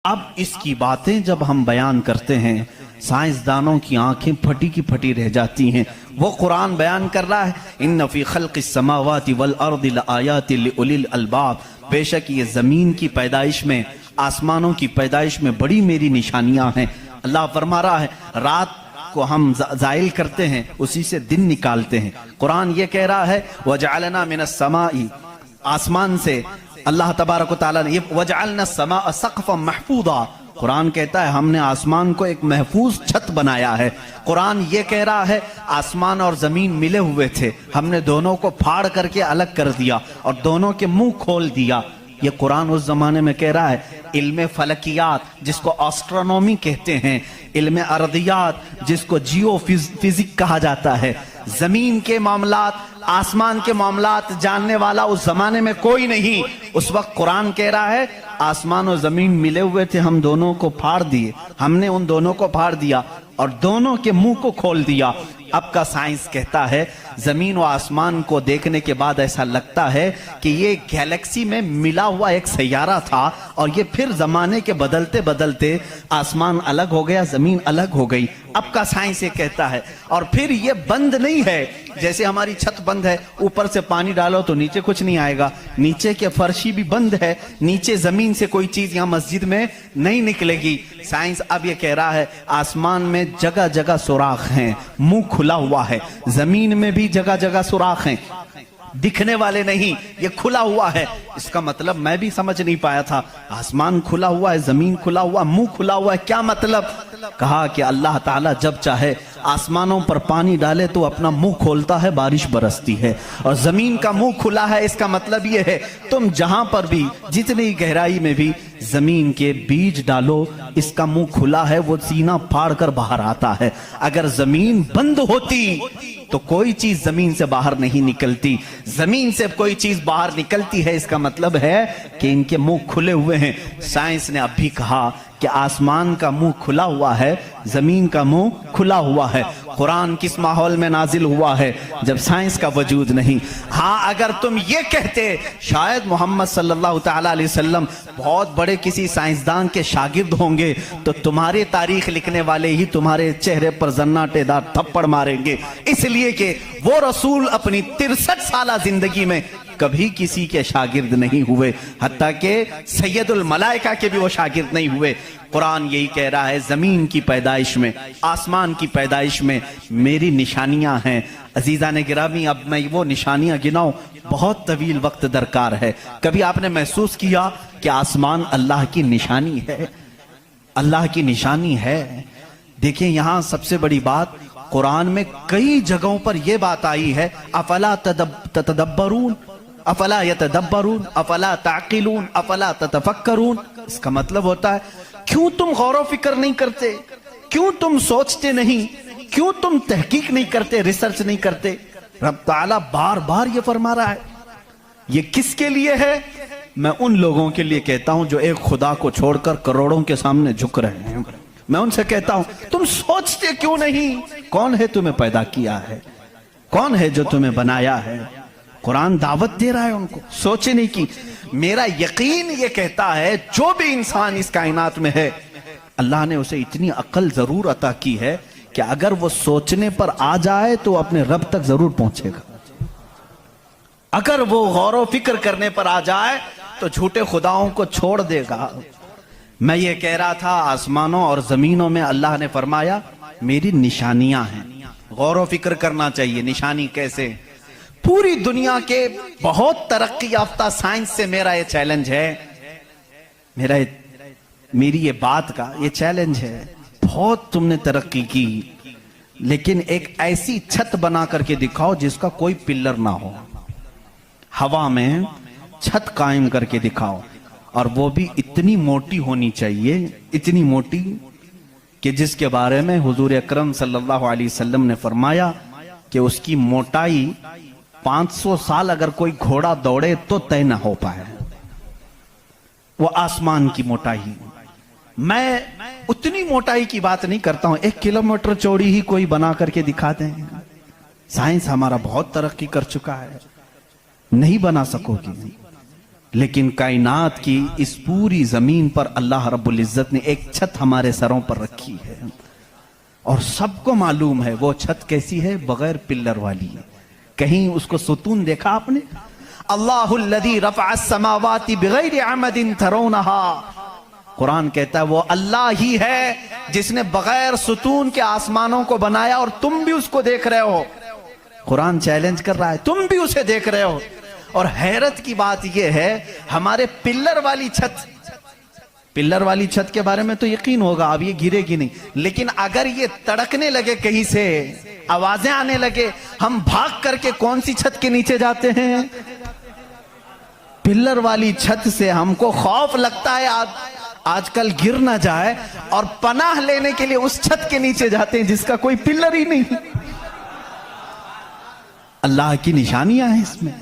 اب اس کی باتیں جب ہم بیان کرتے ہیں سائنسدانوں کی آنکھیں پھٹی کی پھٹی رہ جاتی ہیں۔ وہ قرآن بیان کر رہا ہے ان فی خلق السماوات والارض لآیات لأولی الالباب، بے شک یہ زمین کی پیدائش میں، آسمانوں کی پیدائش میں بڑی میری نشانیاں ہیں۔ اللہ فرما رہا ہے رات کو ہم زائل کرتے ہیں، اسی سے دن نکالتے ہیں۔ قرآن یہ کہہ رہا ہے وَجَعَلْنَا مِنَ السَّمَاءِ، آسمان سے اللہ تبارک و تعالیٰ نے وَجَعَلْنَا السَّمَاءَ سَقْفًا مَحْفُوظًا، قرآن کہتا ہے ہم نے آسمان کو ایک محفوظ چھت بنایا ہے۔ قرآن یہ کہہ رہا ہے آسمان اور زمین ملے ہوئے تھے، ہم نے دونوں کو پھاڑ کر کے الگ کر دیا اور دونوں کے منہ کھول دیا۔ یہ قرآن اس زمانے میں کہہ رہا ہے علم فلکیات جس کو آسٹرونومی کہتے ہیں، علم ارضیات جس کو جیو فزک کہا جاتا ہے، زمین کے معاملات، آسمان کے معاملات جاننے والا اس زمانے میں کوئی نہیں۔ اس وقت قرآن کہہ رہا ہے آسمان و زمین ملے ہوئے تھے، ہم دونوں کو پھاڑ دیے، ہم نے ان دونوں کو پھاڑ دیا اور دونوں کے منہ کو کھول دیا۔ اب کا سائنس کہتا ہے زمین و آسمان کو دیکھنے کے بعد ایسا لگتا ہے کہ یہ گیلیکسی میں ملا ہوا ایک سیارہ تھا اور یہ پھر زمانے کے بدلتے بدلتے آسمان الگ ہو گیا، زمین الگ ہو گئی۔ اب کا سائنس یہ کہتا ہے اور پھر یہ بند نہیں ہے، جیسے ہماری چھت بند ہے، اوپر سے پانی ڈالو تو نیچے کچھ نہیں آئے گا، نیچے کے فرشی بھی بند ہے، نیچے زمین سے کوئی چیز یہاں مسجد میں نہیں نکلے گی۔ سائنس اب یہ کہہ رہا ہے آسمان میں جگہ جگہ سوراخ ہیں، منہ کھلا ہوا ہے، زمین میں بھی جگہ جگہ سوراخ ہیں، دکھنے والے نہیں، یہ کھلا ہوا ہے۔ اس کا مطلب میں بھی سمجھ نہیں پایا تھا، آسمان کھلا ہوا ہے، زمین کھلا ہوا، منہ کھلا ہوا ہے، کیا مطلب؟ کہا کہ اللہ تعالیٰ جب چاہے آسمانوں پر پانی ڈالے تو اپنا منہ کھولتا ہے، بارش برستی ہے، اور زمین کا منہ کھلا ہے، اس کا مطلب یہ ہے تم جہاں پر بھی جتنی گہرائی میں بھی زمین کے بیج ڈالو، اس کا منہ کھلا ہے، وہ سینہ پھاڑ کر باہر آتا ہے۔ اگر زمین بند ہوتی تو کوئی چیز زمین سے باہر نہیں نکلتی، زمین سے کوئی چیز باہر نکلتی ہے، اس کا مطلب ہے کہ ان کے منہ کھلے ہوئے ہیں۔ سائنس نے اب بھی کہا کہ آسمان کا منہ کھلا ہوا ہے، زمین کا منہ کھلا ہوا ہے۔ قرآن کس ماحول میں نازل ہوا ہے؟ جب سائنس کا وجود نہیں۔ ہاں اگر تم یہ کہتے شاید محمد صلی اللہ تعالیٰ علیہ وسلم بہت بڑے کسی سائنسدان کے شاگرد ہوں گے تو تمہارے تاریخ لکھنے والے ہی تمہارے چہرے پر زناٹے دار تھپڑ ماریں گے، اس لیے کہ وہ رسول اپنی 63 سالہ زندگی میں کبھی کسی کے شاگرد نہیں ہوئے، حتیٰ کہ سید الملائکہ کے بھی وہ شاگرد نہیں ہوئے۔ قرآن یہی کہہ رہا ہے زمین کی پیدائش میں، آسمان کی پیدائش میں میری نشانیاں ہیں۔ عزیزان گرامی اب میں وہ نشانیاں گناؤں بہت طویل وقت درکار ہے۔ کبھی آپ نے محسوس کیا کہ آسمان اللہ کی نشانی ہے؟ اللہ کی نشانی ہے۔ دیکھیں یہاں سب سے بڑی بات قرآن میں کئی جگہوں پر یہ بات آئی ہے افلا تتدبرون، افلا یتدبرون، افلا تعقلون، افلا تتفکرون۔ اس کا مطلب ہوتا ہے کیوں تم غور و فکر نہیں کرتے، کیوں تم سوچتے نہیں، کیوں تم تحقیق نہیں کرتے، ریسرچ نہیں کرتے؟ رب تعالیٰ بار بار یہ فرما رہا ہے۔ یہ کس کے لیے ہے؟ میں ان لوگوں کے لیے کہتا ہوں جو ایک خدا کو چھوڑ کر کروڑوں کے سامنے جھک رہے ہیں۔ میں ان سے کہتا ہوں تم سوچتے کیوں نہیں؟ کون ہے تمہیں پیدا کیا ہے؟ کون ہے جو تمہیں بنایا ہے؟ قرآن دعوت دے رہا ہے ان کو سوچنے کی۔ میرا یقین یہ کہتا ہے جو بھی انسان اس کائنات میں ہے اللہ نے اسے اتنی عقل ضرور عطا کی ہے کہ اگر وہ سوچنے پر آ جائے تو اپنے رب تک ضرور پہنچے گا۔ اگر وہ غور و فکر کرنے پر آ جائے تو جھوٹے خداؤں کو چھوڑ دے گا۔ میں یہ کہہ رہا تھا آسمانوں اور زمینوں میں اللہ نے فرمایا میری نشانیاں ہیں، غور و فکر کرنا چاہیے۔ نشانی کیسے؟ پوری دنیا کے بہت ترقی یافتہ سائنس سے میرا یہ چیلنج ہے، میری یہ بات کا یہ چیلنج ہے، بہت تم نے ترقی کی لیکن ایک ایسی چھت بنا کر کے دکھاؤ جس کا کوئی پلر نہ ہو، ہوا میں چھت قائم کر کے دکھاؤ، اور وہ بھی اتنی موٹی ہونی چاہیے، اتنی موٹی کہ جس کے بارے میں حضور اکرم صلی اللہ علیہ وسلم نے فرمایا کہ اس کی موٹائی 500 سال اگر کوئی گھوڑا دوڑے تو طے نہ ہو پائے، وہ آسمان کی موٹائی۔ میں اتنی موٹائی کی بات نہیں کرتا ہوں، 1 کلومیٹر چوڑی ہی کوئی بنا کر کے دکھا دیں۔ سائنس ہمارا بہت ترقی کر چکا ہے، نہیں بنا سکو گی۔ لیکن کائنات کی اس پوری زمین پر اللہ رب العزت نے ایک چھت ہمارے سروں پر رکھی ہے، اور سب کو معلوم ہے وہ چھت کیسی ہے، بغیر پلر والی ہے۔ کہیں اس کو ستون دیکھا آپ نے؟ اللہ الذی رفع السماوات بغیر عمد ترونها، قرآن کہتا ہے وہ اللہ ہی ہے جس نے بغیر ستون کے آسمانوں کو بنایا، اور تم بھی اس کو دیکھ رہے ہو۔ قرآن چیلنج کر رہا ہے، تم بھی اسے دیکھ رہے ہو۔ اور حیرت کی بات یہ ہے، ہمارے پلر والی چھت کے بارے میں تو یقین ہوگا اب یہ گرے گی نہیں، لیکن اگر یہ تڑکنے لگے، کہیں سے آوازیں آنے لگے، ہم بھاگ کر کے کون سی چھت کے نیچے جاتے ہیں؟ پلر والی چھت سے ہم کو خوف لگتا ہے آج کل گر نہ جائے، اور پناہ لینے کے لیے اس چھت کے نیچے جاتے ہیں جس کا کوئی پلر ہی نہیں۔ اللہ کی نشانیاں ہیں اس میں۔